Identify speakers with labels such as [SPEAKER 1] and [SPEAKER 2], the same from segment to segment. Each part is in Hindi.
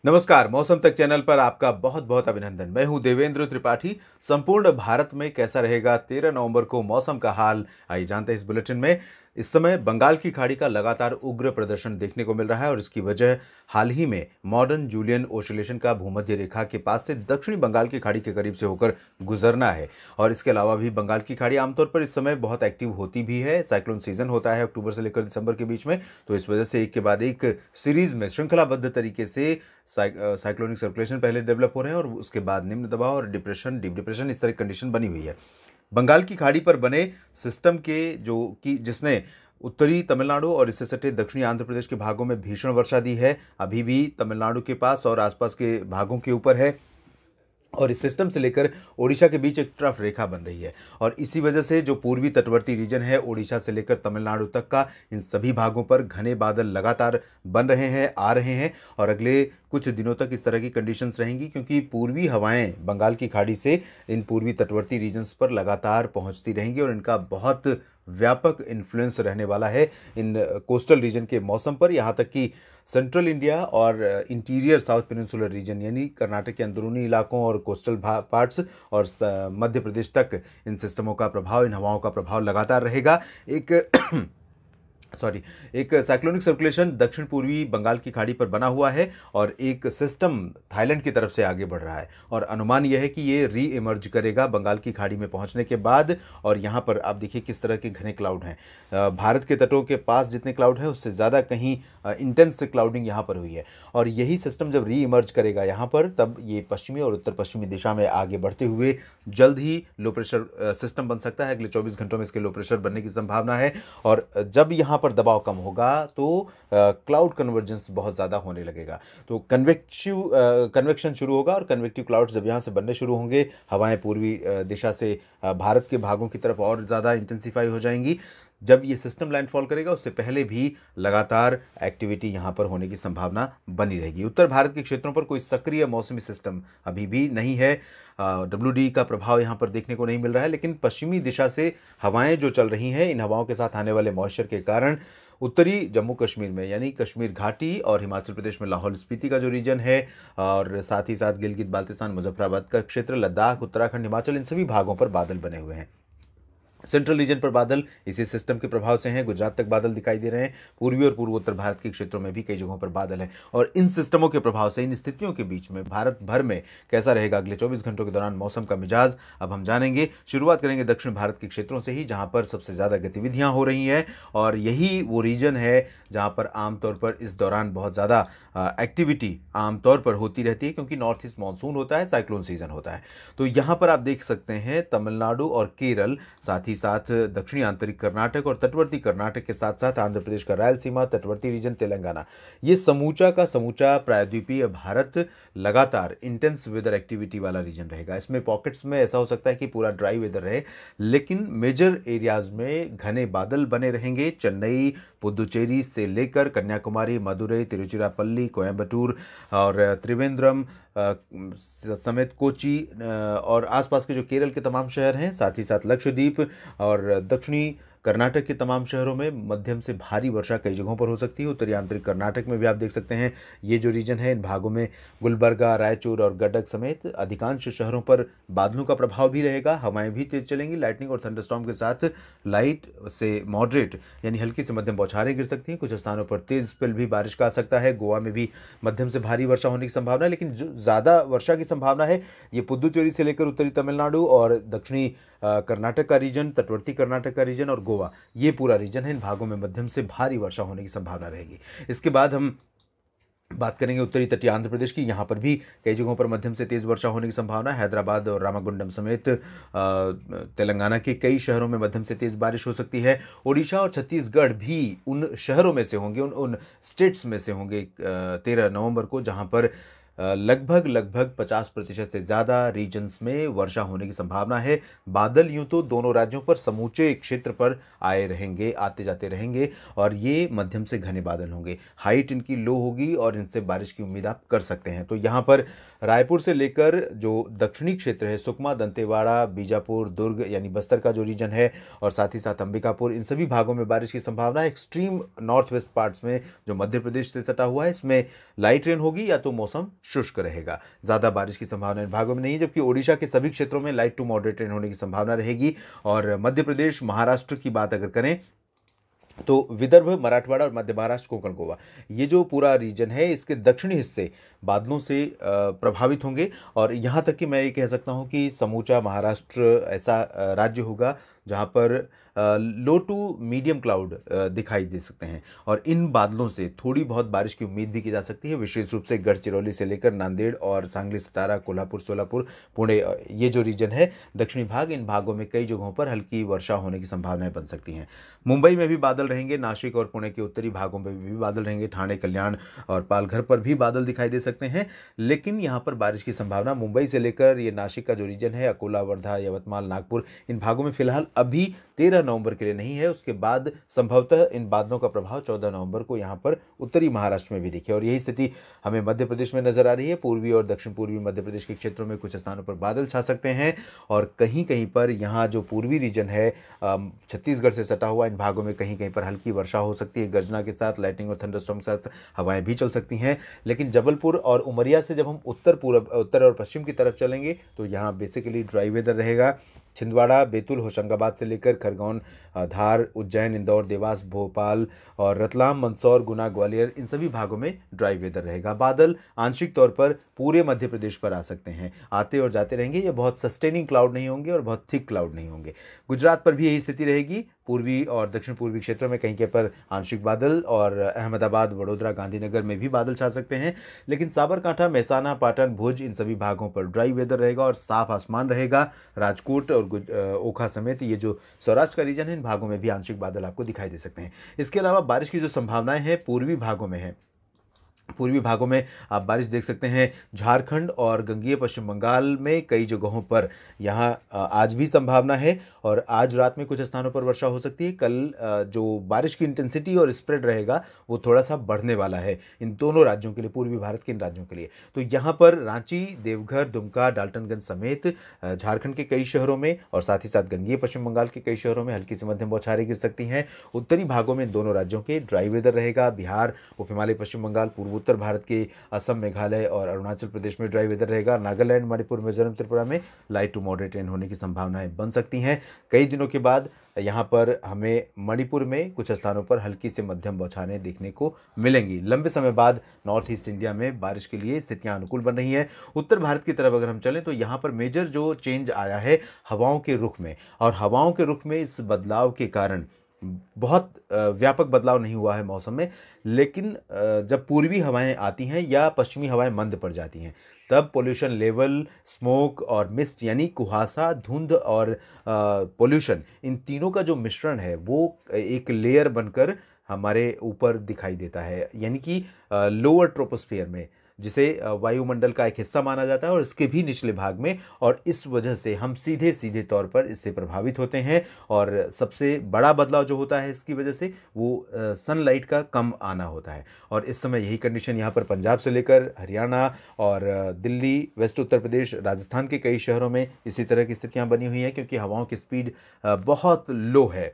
[SPEAKER 1] नमस्कार। मौसम तक चैनल पर आपका बहुत बहुत अभिनंदन। मैं हूं देवेंद्र त्रिपाठी। संपूर्ण भारत में कैसा रहेगा 13 नवंबर को मौसम का हाल, आइए जानते हैं इस बुलेटिन में। इस समय बंगाल की खाड़ी का लगातार उग्र प्रदर्शन देखने को मिल रहा है और इसकी वजह हाल ही में मॉडर्न जूलियन ओसिलेशन का भूमध्य रेखा के पास से दक्षिणी बंगाल की खाड़ी के करीब से होकर गुजरना है। और इसके अलावा भी बंगाल की खाड़ी आमतौर पर इस समय बहुत एक्टिव होती भी है। साइक्लोन सीजन होता है अक्टूबर से लेकर दिसंबर के बीच में, तो इस वजह से एक के बाद एक सीरीज में श्रृंखलाबद्ध तरीके से साइक्लोनिक सर्कुलेशन पहले डेवलप हो रहे हैं और उसके बाद निम्न दबाव और डिप्रेशन, डीप डिप्रेशन, इस तरह की कंडीशन बनी हुई है। बंगाल की खाड़ी पर बने सिस्टम के जो कि जिसने उत्तरी तमिलनाडु और इससे सटे दक्षिणी आंध्र प्रदेश के भागों में भीषण वर्षा दी है, अभी भी तमिलनाडु के पास और आसपास के भागों के ऊपर है और इस सिस्टम से लेकर ओडिशा के बीच एक ट्रफ रेखा बन रही है। और इसी वजह से जो पूर्वी तटवर्ती रीजन है ओडिशा से लेकर तमिलनाडु तक का, इन सभी भागों पर घने बादल लगातार बन रहे हैं, आ रहे हैं और अगले कुछ दिनों तक इस तरह की कंडीशंस रहेंगी, क्योंकि पूर्वी हवाएं बंगाल की खाड़ी से इन पूर्वी तटवर्ती रीजन्स पर लगातार पहुंचती रहेंगी और इनका बहुत व्यापक इन्फ्लुएंस रहने वाला है इन कोस्टल रीजन के मौसम पर। यहाँ तक कि सेंट्रल इंडिया और इंटीरियर साउथ पेनिनसुलर रीजन यानी कर्नाटक के अंदरूनी इलाकों और कोस्टल पार्ट्स और मध्य प्रदेश तक इन सिस्टमों का प्रभाव, इन हवाओं का प्रभाव लगातार रहेगा। एक साइक्लोनिक सर्कुलेशन दक्षिण पूर्वी बंगाल की खाड़ी पर बना हुआ है और एक सिस्टम थाईलैंड की तरफ से आगे बढ़ रहा है और अनुमान यह है कि ये री इमर्ज करेगा बंगाल की खाड़ी में पहुंचने के बाद। और यहाँ पर आप देखिए किस तरह के घने क्लाउड हैं। भारत के तटों के पास जितने क्लाउड हैं उससे ज़्यादा कहीं इंटेंस क्लाउडिंग यहाँ पर हुई है और यही सिस्टम जब री इमर्ज करेगा यहाँ पर, तब ये पश्चिमी और उत्तर पश्चिमी दिशा में आगे बढ़ते हुए जल्द ही लो प्रेशर सिस्टम बन सकता है। अगले 24 घंटों में इसके लो प्रेशर बनने की संभावना है और जब यहाँ पर दबाव कम होगा तो क्लाउड कन्वर्जेंस बहुत ज़्यादा होने लगेगा, तो कन्वेक्शन शुरू होगा और कन्वेक्टिव क्लाउड्स जब यहाँ से बनने शुरू होंगे, हवाएं पूर्वी दिशा से भारत के भागों की तरफ और ज़्यादा इंटेंसिफाई हो जाएंगी। जब ये सिस्टम लैंडफॉल करेगा उससे पहले भी लगातार एक्टिविटी यहाँ पर होने की संभावना बनी रहेगी। उत्तर भारत के क्षेत्रों पर कोई सक्रिय मौसमी सिस्टम अभी भी नहीं है। WD का प्रभाव यहाँ पर देखने को नहीं मिल रहा है, लेकिन पश्चिमी दिशा से हवाएं जो चल रही हैं, इन हवाओं के साथ आने वाले मॉइस्चर के कारण उत्तरी जम्मू कश्मीर में यानी कश्मीर घाटी और हिमाचल प्रदेश में लाहौल स्पीति का जो रीजन है और साथ ही साथ गिलगित बाल्तिस्तान, मुजफ्फराबाद का क्षेत्र, लद्दाख, उत्तराखंड, हिमाचल, इन सभी भागों पर बादल बने हुए हैं। सेंट्रल रीजन पर बादल इसी सिस्टम के प्रभाव से हैं, गुजरात तक बादल दिखाई दे रहे हैं। पूर्वी और पूर्वोत्तर भारत के क्षेत्रों में भी कई जगहों पर बादल हैं और इन सिस्टमों के प्रभाव से, इन स्थितियों के बीच में भारत भर में कैसा रहेगा अगले 24 घंटों के दौरान मौसम का मिजाज, अब हम जानेंगे। शुरुआत करेंगे दक्षिण भारत के क्षेत्रों से ही, जहां पर सबसे ज़्यादा गतिविधियां हो रही हैं और यही वो रीजन है जहां पर आमतौर पर इस दौरान बहुत ज़्यादा एक्टिविटी आमतौर पर होती रहती है, क्योंकि नॉर्थ ईस्ट मानसून होता है, साइक्लोन सीजन होता है। तो यहाँ पर आप देख सकते हैं तमिलनाडु और केरल, साथ ही साथ दक्षिणी आंतरिक कर्नाटक और तटवर्ती कर्नाटक के साथ साथ आंध्र प्रदेश का रायलसीमा, तटवर्ती रीजन, तेलंगाना, ये समूचा का समूचा प्रायद्वीपीय भारत लगातार इंटेंस वेदर एक्टिविटी वाला रीजन रहेगा। इसमें पॉकेट्स में ऐसा हो सकता है कि पूरा ड्राई वेदर रहे, लेकिन मेजर एरियाज में घने बादल बने रहेंगे। चेन्नई, पुदुचेरी से लेकर कन्याकुमारी, मदुरई, तिरुचिरापल्ली, कोयम्बटूर और त्रिवेंद्रम समेत कोची और आसपास के जो केरल के तमाम शहर हैं, साथ ही साथ लक्षद्वीप और दक्षिणी कर्नाटक के तमाम शहरों में मध्यम से भारी वर्षा कई जगहों पर हो सकती है। उत्तरी आंतरिक कर्नाटक में भी आप देख सकते हैं, ये जो रीजन है इन भागों में गुलबर्गा, रायचूर और गडक समेत अधिकांश शहरों पर बादलों का प्रभाव भी रहेगा। हवाएं भी तेज चलेंगी, लाइटनिंग और थंडरस्टॉर्म के साथ लाइट से मॉडरेट यानी हल्की से मध्यम बौछारें गिर सकती हैं। कुछ स्थानों पर तेज स्पेल भी बारिश का आ सकता है। गोवा में भी मध्यम से भारी वर्षा होने की संभावना है, लेकिन जो ज़्यादा वर्षा की संभावना है ये पुदुचेरी से लेकर उत्तरी तमिलनाडु और दक्षिणी कर्नाटक का रीजन, तटवर्ती कर्नाटक का रीजन और गोवा, ये पूरा रीजन है। इन भागों में मध्यम से भारी वर्षा होने की संभावना रहेगी। इसके बाद हम बात करेंगे उत्तरी तटीय आंध्र प्रदेश की। यहाँ पर भी कई जगहों पर मध्यम से तेज वर्षा होने की संभावना है। हैदराबाद और रामागुंडम समेत तेलंगाना के कई शहरों में मध्यम से तेज बारिश हो सकती है। ओडिशा और छत्तीसगढ़ भी उन शहरों में से होंगे, उन स्टेट्स में से होंगे 13 नवंबर को, जहाँ पर लगभग लगभग 50% से ज़्यादा रीजन्स में वर्षा होने की संभावना है। बादल यूं तो दोनों राज्यों पर समूचे क्षेत्र पर आए रहेंगे, आते जाते रहेंगे, और ये मध्यम से घने बादल होंगे। हाइट इनकी लो होगी और इनसे बारिश की उम्मीद आप कर सकते हैं। तो यहाँ पर रायपुर से लेकर जो दक्षिणी क्षेत्र है, सुकमा, दंतेवाड़ा, बीजापुर, दुर्ग यानी बस्तर का जो रीजन है, और साथ ही साथ अंबिकापुर, इन सभी भागों में बारिश की संभावना है। एक्सट्रीम नॉर्थ वेस्ट पार्ट्स में जो मध्य प्रदेश से सटा हुआ है, इसमें लाइट रेन होगी या तो मौसम शुष्क रहेगा। ज़्यादा बारिश की संभावना इन भागों में नहीं है, जबकि ओडिशा के सभी क्षेत्रों में लाइट टू मॉडरेट रेन होने की संभावना रहेगी। और मध्य प्रदेश, महाराष्ट्र की बात अगर करें तो विदर्भ, मराठवाड़ा और मध्य महाराष्ट्र, कोंकण, गोवा, ये जो पूरा रीजन है, इसके दक्षिणी हिस्से बादलों से प्रभावित होंगे। और यहाँ तक कि मैं ये कह सकता हूँ कि समूचा महाराष्ट्र ऐसा राज्य होगा जहाँ पर लो टू मीडियम क्लाउड दिखाई दे सकते हैं, और इन बादलों से थोड़ी बहुत बारिश की उम्मीद भी की जा सकती है, विशेष रूप से गढ़चिरौली से लेकर नांदेड़ और सांगली, सतारा, कोल्हापुर, सोलापुर, पुणे, ये जो रीजन है दक्षिणी भाग, इन भागों में कई जगहों पर हल्की वर्षा होने की संभावनाएं बन सकती हैं। मुंबई में भी बादल रहेंगे, नासिक और पुणे के उत्तरी भागों में भी बादल रहेंगे, ठाणे, कल्याण और पालघर पर भी बादल दिखाई दे सकते हैं। लेकिन यहाँ पर बारिश की संभावना मुंबई से लेकर ये नासिक का जो रीजन है, अकोला, वर्धा, यवतमाल, नागपुर, इन भागों में फिलहाल अभी 13 नवंबर के लिए नहीं है। उसके बाद संभवतः इन बादलों का प्रभाव 14 नवंबर को यहाँ पर उत्तरी महाराष्ट्र में भी दिखे, और यही स्थिति हमें मध्य प्रदेश में नजर आ रही है। पूर्वी और दक्षिण पूर्वी मध्य प्रदेश के क्षेत्रों में कुछ स्थानों पर बादल छा सकते हैं, और कहीं कहीं पर यहाँ जो पूर्वी रीजन है, छत्तीसगढ़ से सटा हुआ, इन भागों में कहीं कहीं पर हल्की वर्षा हो सकती है, गर्जना के साथ, लाइटनिंग और थंडरस्टॉर्म के साथ हवाएं भी चल सकती हैं। लेकिन जबलपुर और उमरिया से जब हम उत्तर और पश्चिम की तरफ चलेंगे तो यहाँ बेसिकली ड्राई वेदर रहेगा। छिंदवाड़ा, बैतूल, होशंगाबाद से लेकर खरगोन, धार, उज्जैन, इंदौर, देवास, भोपाल और रतलाम, मंदसौर, गुना, ग्वालियर, इन सभी भागों में ड्राई वेदर रहेगा। बादल आंशिक तौर पर पूरे मध्य प्रदेश पर आ सकते हैं, आते और जाते रहेंगे। ये बहुत सस्टेनिंग क्लाउड नहीं होंगे और बहुत थिक क्लाउड नहीं होंगे। गुजरात पर भी यही स्थिति रहेगी। पूर्वी और दक्षिण पूर्वी क्षेत्रों में कहीं के पर आंशिक बादल, और अहमदाबाद, वडोदरा, गांधीनगर में भी बादल छा सकते हैं। लेकिन साबरकांठा, महसाना, पाटन, भुज, इन सभी भागों पर ड्राई वेदर रहेगा और साफ आसमान रहेगा। राजकोट और ओखा समेत ये जो सौराष्ट्र का रीजन है, इन भागों में भी आंशिक बादल आपको दिखाई दे सकते हैं। इसके अलावा बारिश की जो संभावनाएं हैं पूर्वी भागों में है। पूर्वी भागों में आप बारिश देख सकते हैं। झारखंड और गंगीय पश्चिम बंगाल में कई जगहों पर यहाँ आज भी संभावना है, और आज रात में कुछ स्थानों पर वर्षा हो सकती है। कल जो बारिश की इंटेंसिटी और स्प्रेड रहेगा वो थोड़ा सा बढ़ने वाला है इन दोनों राज्यों के लिए, पूर्वी भारत के इन राज्यों के लिए। तो यहाँ पर रांची, देवघर, दुमका, डाल्टनगंज समेत झारखंड के कई शहरों में और साथ ही साथ गंगीय पश्चिम बंगाल के कई शहरों में हल्की से मध्यम बौछारें गिर सकती हैं। उत्तरी भागों में दोनों राज्यों के ड्राई वेदर रहेगा। बिहार, उप हिमालय पश्चिम बंगाल, पूर्व उत्तर भारत के असम, मेघालय और अरुणाचल प्रदेश में ड्राई वेदर रहेगा। नागालैंड, मणिपुर, मिजोरम, त्रिपुरा में लाइट टू मॉडरेट रेन होने की संभावनाएं बन सकती हैं। कई दिनों के बाद यहाँ पर हमें मणिपुर में कुछ स्थानों पर हल्की से मध्यम बौछारें देखने को मिलेंगी। लंबे समय बाद नॉर्थ ईस्ट इंडिया में बारिश के लिए स्थितियां अनुकूल बन रही हैं। उत्तर भारत की तरफ अगर हम चलें तो यहाँ पर मेजर जो चेंज आया है हवाओं के रुख में, और हवाओं के रुख में इस बदलाव के कारण बहुत व्यापक बदलाव नहीं हुआ है मौसम में। लेकिन जब पूर्वी हवाएं आती हैं या पश्चिमी हवाएं मंद पड़ जाती हैं, तब पोल्यूशन लेवल, स्मोक और मिस्ट यानी कुहासा, धुंध और पोल्यूशन, इन तीनों का जो मिश्रण है वो एक लेयर बनकर हमारे ऊपर दिखाई देता है, यानी कि लोअर ट्रोपोस्फियर में, जिसे वायुमंडल का एक हिस्सा माना जाता है और इसके भी निचले भाग में। और इस वजह से हम सीधे सीधे तौर पर इससे प्रभावित होते हैं, और सबसे बड़ा बदलाव जो होता है इसकी वजह से वो सनलाइट का कम आना होता है। और इस समय यही कंडीशन यहाँ पर पंजाब से लेकर हरियाणा और दिल्ली, वेस्ट उत्तर प्रदेश, राजस्थान के कई शहरों में इसी तरह की स्थितियाँ बनी हुई हैं, क्योंकि हवाओं की स्पीड बहुत लो है।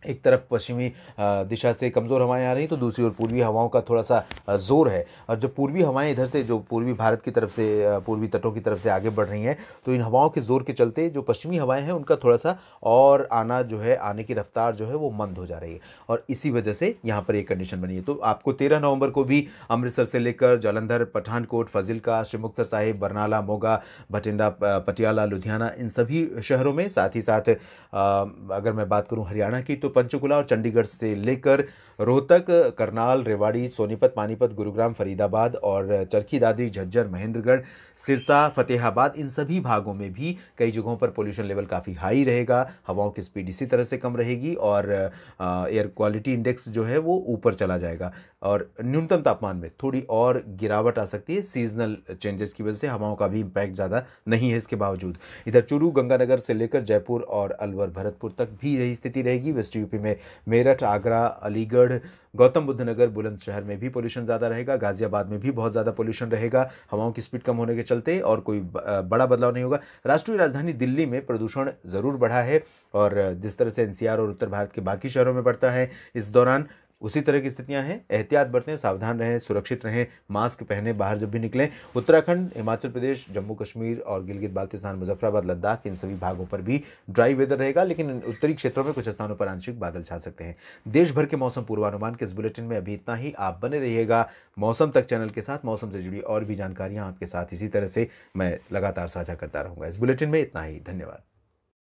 [SPEAKER 1] एक तरफ पश्चिमी दिशा से कमज़ोर हवाएं आ रही तो दूसरी ओर पूर्वी हवाओं का थोड़ा सा ज़ोर है। और जो पूर्वी हवाएं इधर से, जो पूर्वी भारत की तरफ से, पूर्वी तटों की तरफ से आगे बढ़ रही हैं, तो इन हवाओं के ज़ोर के चलते जो पश्चिमी हवाएं हैं उनका थोड़ा सा और आना जो है, आने की रफ्तार जो है वो मंद हो जा रही है, और इसी वजह से यहाँ पर एक कंडीशन बनी है। तो आपको 13 नवंबर को भी अमृतसर से लेकर जालंधर, पठानकोट, फाजिल्का, श्री मुक्तसर साहिब, बरनाला, मोगा, भटिंडा, पटियाला, लुधियाना, इन सभी शहरों में, साथ ही साथ अगर मैं बात करूँ हरियाणा की, तो तो पंचकुला और चंडीगढ़ से लेकर रोहतक, करनाल, रेवाड़ी, सोनीपत, पानीपत, गुरुग्राम, फरीदाबाद और चरखी दादरी, झज्जर, महेंद्रगढ़, सिरसा, फतेहाबाद, इन सभी भागों में भी कई जगहों पर पोल्यूशन लेवल काफ़ी हाई रहेगा। हवाओं की स्पीड इसी तरह से कम रहेगी और एयर क्वालिटी इंडेक्स जो है वो ऊपर चला जाएगा और न्यूनतम तापमान में थोड़ी और गिरावट आ सकती है। सीजनल चेंजेस की वजह से हवाओं का भी इम्पैक्ट ज़्यादा नहीं है। इसके बावजूद इधर चूरू, गंगानगर से लेकर जयपुर और अलवर, भरतपुर तक भी यही स्थिति रहेगी। वेस्ट यूपी में मेरठ, आगरा, अलीगढ़, गौतम बुद्ध नगर, बुलंदशहर में भी पोल्यूशन ज़्यादा रहेगा। गाजियाबाद में भी बहुत ज़्यादा पोल्यूशन रहेगा हवाओं की स्पीड कम होने के चलते, और कोई बड़ा बदलाव नहीं होगा। राष्ट्रीय राजधानी दिल्ली में प्रदूषण ज़रूर बढ़ा है और जिस तरह से एनसीआर और उत्तर भारत के बाकी शहरों में बढ़ता है, इस दौरान उसी तरह की स्थितियां हैं। एहतियात बरतें, सावधान रहें, सुरक्षित रहें, मास्क पहने बाहर जब भी निकलें। उत्तराखंड, हिमाचल प्रदेश, जम्मू कश्मीर और गिलगित बाल्तिस्तान, मुजफ्फराबाद, लद्दाख, इन सभी भागों पर भी ड्राई वेदर रहेगा, लेकिन उत्तरी क्षेत्रों में कुछ स्थानों पर आंशिक बादल छा सकते हैं। देश भर के मौसम पूर्वानुमान के इस बुलेटिन में अभी इतना ही। आप बने रहिएगा मौसम तक चैनल के साथ। मौसम से जुड़ी और भी जानकारियां आपके साथ इसी तरह से मैं लगातार साझा करता रहूंगा। इस बुलेटिन में इतना ही। धन्यवाद।